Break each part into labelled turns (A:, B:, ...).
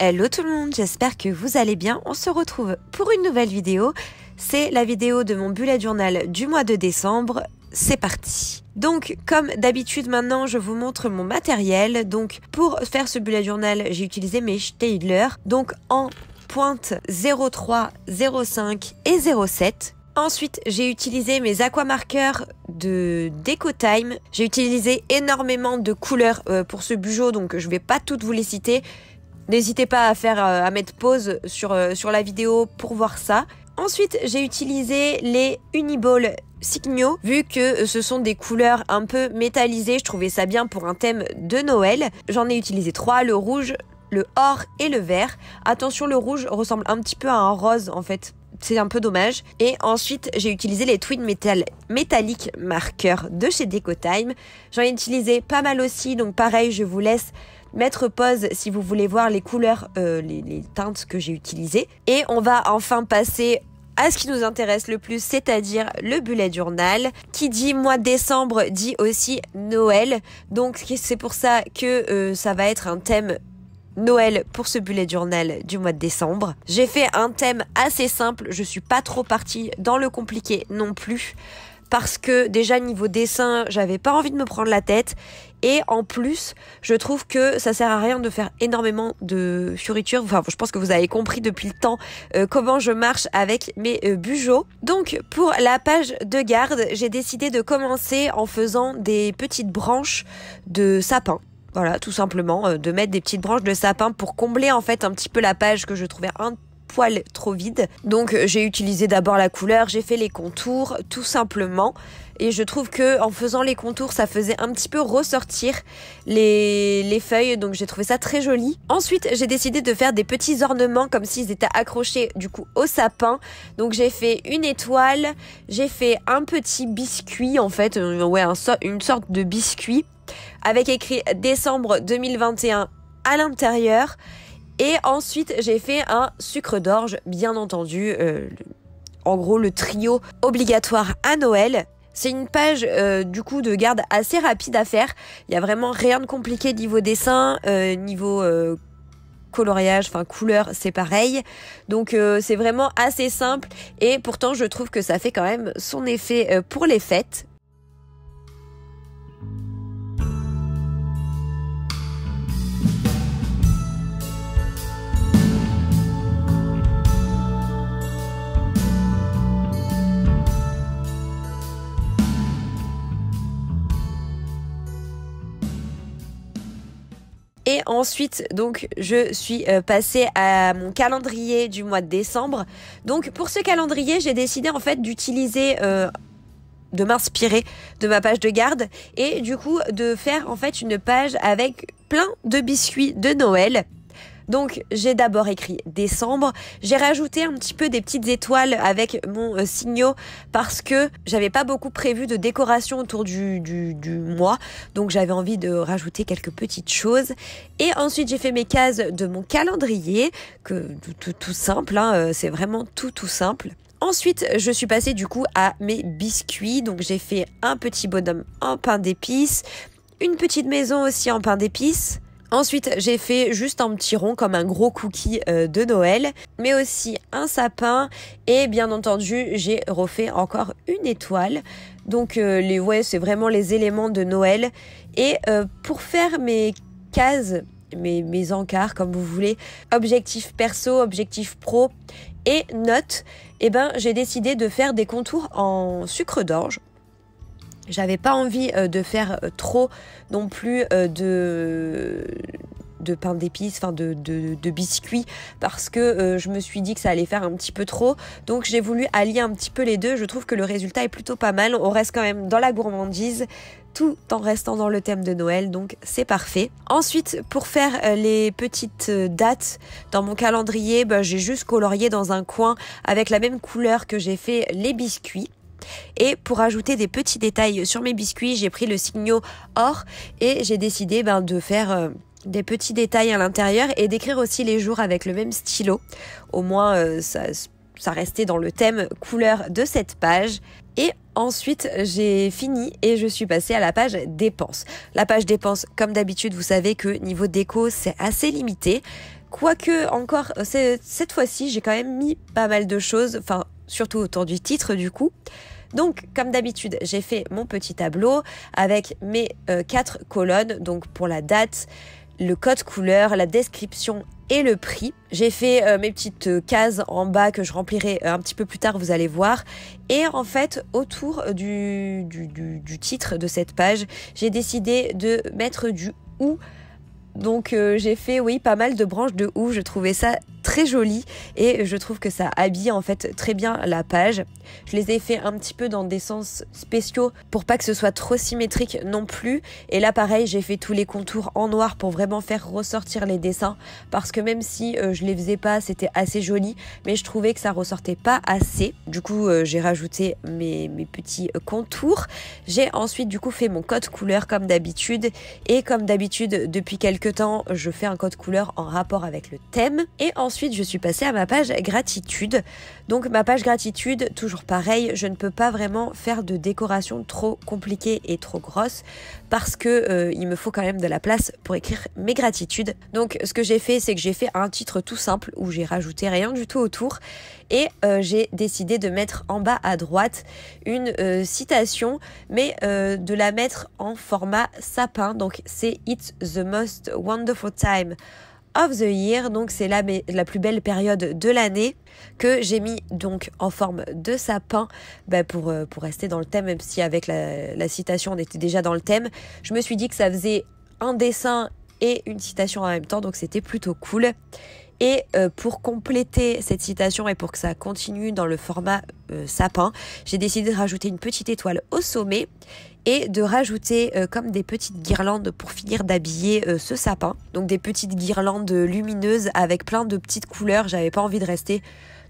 A: Hello tout le monde, j'espère que vous allez bien. On se retrouve pour une nouvelle vidéo. C'est la vidéo de mon bullet journal du mois de décembre. C'est parti. Donc comme d'habitude maintenant je vous montre mon matériel. Donc pour faire ce bullet journal j'ai utilisé mes Staedtler. Donc en pointe 03, 05 et 07. Ensuite, j'ai utilisé mes aquamarqueurs de Decotime. J'ai utilisé énormément de couleurs pour ce bugeot, donc je vais pas toutes vous les citer. N'hésitez pas à mettre pause sur la vidéo pour voir ça. Ensuite, j'ai utilisé les Uniball Signo. Vu que ce sont des couleurs un peu métallisées, je trouvais ça bien pour un thème de Noël. J'en ai utilisé 3, le rouge, le or et le vert. Attention, le rouge ressemble un petit peu à un rose en fait. C'est un peu dommage. Et ensuite, j'ai utilisé les Twin Metallic Markers de chez Decotime. J'en ai utilisé pas mal aussi. Donc pareil, je vous laisse mettre pause si vous voulez voir les couleurs, les teintes que j'ai utilisées. Et on va enfin passer à ce qui nous intéresse le plus, c'est-à-dire le bullet journal. Qui dit mois de décembre dit aussi Noël. Donc c'est pour ça que ça va être un thème Noël pour ce bullet journal du mois de décembre. J'ai fait un thème assez simple, je suis pas trop partie dans le compliqué non plus parce que déjà niveau dessin, j'avais pas envie de me prendre la tête et en plus, je trouve que ça sert à rien de faire énormément de fioritures. Enfin, je pense que vous avez compris depuis le temps comment je marche avec mes bugeots. Donc pour la page de garde, j'ai décidé de commencer en faisant des petites branches de sapin. Voilà, tout simplement, de mettre des petites branches de sapin pour combler en fait un petit peu la page que je trouvais un poil trop vide. Donc j'ai utilisé d'abord la couleur, j'ai fait les contours tout simplement. Et je trouve que en faisant les contours, ça faisait un petit peu ressortir les feuilles. Donc j'ai trouvé ça très joli. Ensuite, j'ai décidé de faire des petits ornements comme s'ils étaient accrochés du coup au sapin. Donc j'ai fait une étoile, j'ai fait un petit biscuit en fait, une sorte de biscuit avec écrit décembre 2021 à l'intérieur. Et ensuite, j'ai fait un sucre d'orge, bien entendu. En gros, le trio obligatoire à Noël. C'est une page du coup de garde assez rapide à faire. Il n'y a vraiment rien de compliqué niveau dessin, niveau coloriage, enfin couleur, c'est pareil. Donc c'est vraiment assez simple. Et pourtant, je trouve que ça fait quand même son effet pour les fêtes. Et ensuite, donc, je suis passée à mon calendrier du mois de décembre. Donc, pour ce calendrier, j'ai décidé en fait d'utiliser, de m'inspirer de ma page de garde et du coup de faire en fait une page avec plein de biscuits de Noël. Donc j'ai d'abord écrit décembre, j'ai rajouté un petit peu des petites étoiles avec mon signaux parce que j'avais pas beaucoup prévu de décoration autour du mois, donc j'avais envie de rajouter quelques petites choses. Et ensuite j'ai fait mes cases de mon calendrier, que tout simple, hein, c'est vraiment tout simple. Ensuite, je suis passée du coup à mes biscuits, donc j'ai fait un petit bonhomme en pain d'épices, une petite maison aussi en pain d'épices. Ensuite, j'ai fait juste un petit rond comme un gros cookie de Noël, mais aussi un sapin et bien entendu, j'ai refait encore une étoile. Donc c'est vraiment les éléments de Noël. Et pour faire mes cases, mes encarts comme vous voulez, objectif perso, objectif pro et notes, j'ai décidé de faire des contours en sucre d'orge. J'avais pas envie de faire trop non plus de pain d'épices, enfin de biscuits, parce que je me suis dit que ça allait faire un petit peu trop. Donc j'ai voulu allier un petit peu les deux. Je trouve que le résultat est plutôt pas mal. On reste quand même dans la gourmandise, tout en restant dans le thème de Noël, donc c'est parfait. Ensuite, pour faire les petites dates dans mon calendrier, j'ai juste colorié dans un coin avec la même couleur que j'ai fait les biscuits. Et pour ajouter des petits détails sur mes biscuits, j'ai pris le signaux or et j'ai décidé de faire des petits détails à l'intérieur et d'écrire aussi les jours avec le même stylo. Au moins, ça restait dans le thème couleur de cette page. Et ensuite, j'ai fini et je suis passée à la page dépenses. La page dépenses, comme d'habitude, vous savez que niveau déco, c'est assez limité. Quoique encore, cette fois-ci, j'ai quand même mis pas mal de choses, enfin surtout autour du titre du coup. Donc, comme d'habitude, j'ai fait mon petit tableau avec mes 4 colonnes, donc pour la date, le code couleur, la description et le prix. J'ai fait mes petites cases en bas que je remplirai un petit peu plus tard, vous allez voir. Et en fait, autour du titre de cette page, j'ai décidé de mettre du « ou ». Donc j'ai fait pas mal de branches de houx, je trouvais ça très joli et je trouve que ça habille en fait très bien la page. Je les ai fait un petit peu dans des sens spéciaux pour pas que ce soit trop symétrique non plus. Et là pareil, j'ai fait tous les contours en noir pour vraiment faire ressortir les dessins parce que même si je les faisais pas, c'était assez joli, mais je trouvais que ça ressortait pas assez. Du coup j'ai rajouté mes petits contours. J'ai ensuite du coup fait mon code couleur comme d'habitude et comme d'habitude depuis quelques temps je fais un code couleur en rapport avec le thème. Et ensuite je suis passée à ma page gratitude. Donc ma page gratitude, toujours pareil, je ne peux pas vraiment faire de décoration trop compliquée et trop grosse parce que il me faut quand même de la place pour écrire mes gratitudes. Donc ce que j'ai fait, c'est que j'ai fait un titre tout simple où j'ai rajouté rien du tout autour et j'ai décidé de mettre en bas à droite une citation, mais de la mettre en format sapin. Donc c'est It's the most wonderful time of the year, donc c'est la plus belle période de l'année, que j'ai mis donc en forme de sapin pour rester dans le thème, même si avec la citation on était déjà dans le thème. Je me suis dit que ça faisait un dessin et une citation en même temps, donc c'était plutôt cool. Et pour compléter cette citation et pour que ça continue dans le format sapin, j'ai décidé de rajouter une petite étoile au sommet et de rajouter comme des petites guirlandes pour finir d'habiller ce sapin. Donc des petites guirlandes lumineuses avec plein de petites couleurs. J'avais pas envie de rester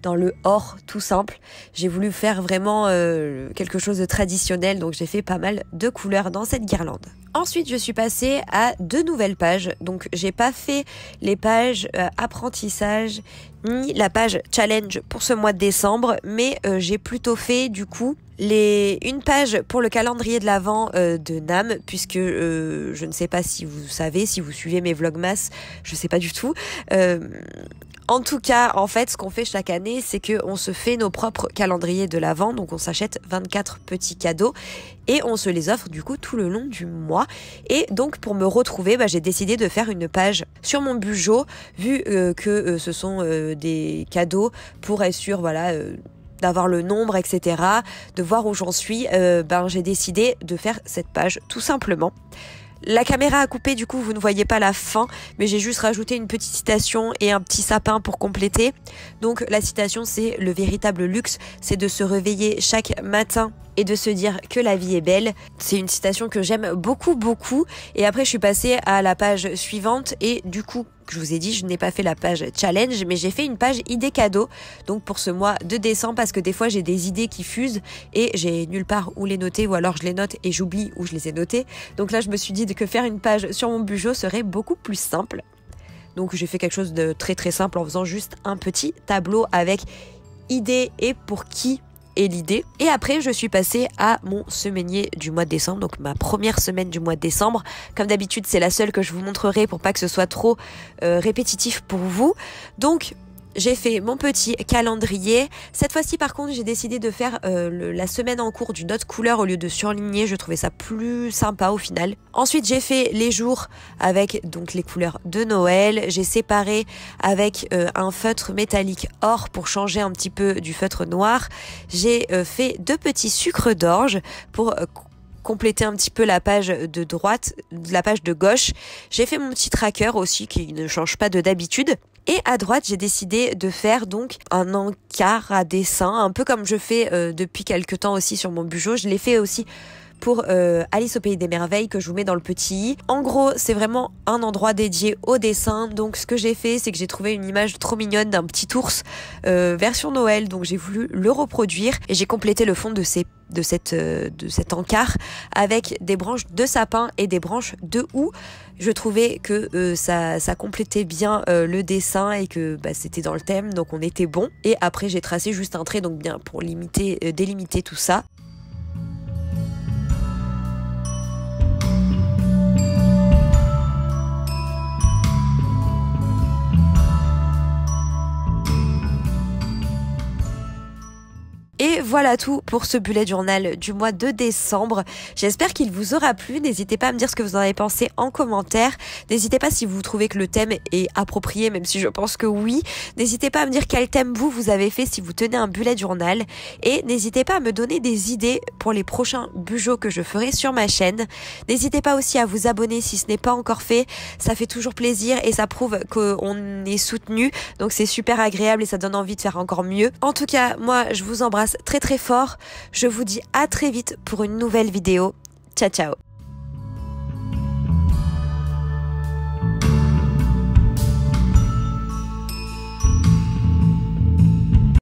A: dans le or tout simple. J'ai voulu faire vraiment quelque chose de traditionnel, donc j'ai fait pas mal de couleurs dans cette guirlande. Ensuite, je suis passée à 2 nouvelles pages. Donc, j'ai pas fait les pages apprentissage ni la page challenge pour ce mois de décembre, mais j'ai plutôt fait du coup une page pour le calendrier de l'Avent de NAM, puisque je ne sais pas si vous savez, si vous suivez mes vlogmas, je sais pas du tout. En tout cas, en fait, ce qu'on fait chaque année, c'est qu'on se fait nos propres calendriers de l'Avent. Donc, on s'achète 24 petits cadeaux et on se les offre du coup tout le long du mois. Et donc, pour me retrouver, j'ai décidé de faire une page sur mon Bujo, vu que ce sont des cadeaux pour être sûr, d'avoir le nombre, etc., de voir où j'en suis. J'ai décidé de faire cette page tout simplement. La caméra a coupé, du coup vous ne voyez pas la fin, mais j'ai juste rajouté une petite citation et un petit sapin pour compléter. Donc la citation, c'est: le véritable luxe, c'est de se réveiller chaque matin et de se dire que la vie est belle. C'est une citation que j'aime beaucoup. Et après je suis passée à la page suivante et du coup, je vous ai dit, je n'ai pas fait la page challenge, mais j'ai fait une page idée cadeau, donc pour ce mois de décembre, parce que des fois j'ai des idées qui fusent et j'ai nulle part où les noter, ou alors je les note et j'oublie où je les ai notées. Donc là je me suis dit que faire une page sur mon Bujo serait beaucoup plus simple. Donc j'ai fait quelque chose de très très simple en faisant juste un petit tableau avec idée et pour qui et l'idée. Et après je suis passée à mon semainier du mois de décembre, donc ma première semaine du mois de décembre. Comme d'habitude, c'est la seule que je vous montrerai pour pas que ce soit trop répétitif pour vous. Donc j'ai fait mon petit calendrier. Cette fois-ci, par contre, j'ai décidé de faire la semaine en cours d'une autre couleur au lieu de surligner. Je trouvais ça plus sympa au final. Ensuite, j'ai fait les jours avec donc les couleurs de Noël. J'ai séparé avec un feutre métallique or pour changer un petit peu du feutre noir. J'ai fait 2 petits sucres d'orge pour compléter un petit peu la page de droite, la page de gauche. J'ai fait mon petit tracker aussi qui ne change pas de d'habitude. Et à droite, j'ai décidé de faire donc un encart à dessin, un peu comme je fais depuis quelques temps aussi sur mon Bujo. Je l'ai fait aussi pour Alice au Pays des Merveilles que je vous mets dans le petit i. En gros, c'est vraiment un endroit dédié au dessin. Donc ce que j'ai fait, c'est que j'ai trouvé une image trop mignonne d'un petit ours version Noël. Donc j'ai voulu le reproduire et j'ai complété le fond de cet encart avec des branches de sapin et des branches de houx. Je trouvais que ça complétait bien le dessin et que c'était dans le thème, donc on était bon. Et après j'ai tracé juste un trait, donc bien pour délimiter tout ça. voilà tout pour ce bullet journal du mois de décembre. J'espère qu'il vous aura plu. N'hésitez pas à me dire ce que vous en avez pensé en commentaire. N'hésitez pas si vous trouvez que le thème est approprié, même si je pense que oui. N'hésitez pas à me dire quel thème vous avez fait si vous tenez un bullet journal. Et n'hésitez pas à me donner des idées pour les prochains bujots que je ferai sur ma chaîne. N'hésitez pas aussi à vous abonner si ce n'est pas encore fait. Ça fait toujours plaisir et ça prouve qu'on est soutenu. Donc c'est super agréable et ça donne envie de faire encore mieux. En tout cas, moi je vous embrasse très très fort. Je vous dis à très vite pour une nouvelle vidéo. Ciao ciao.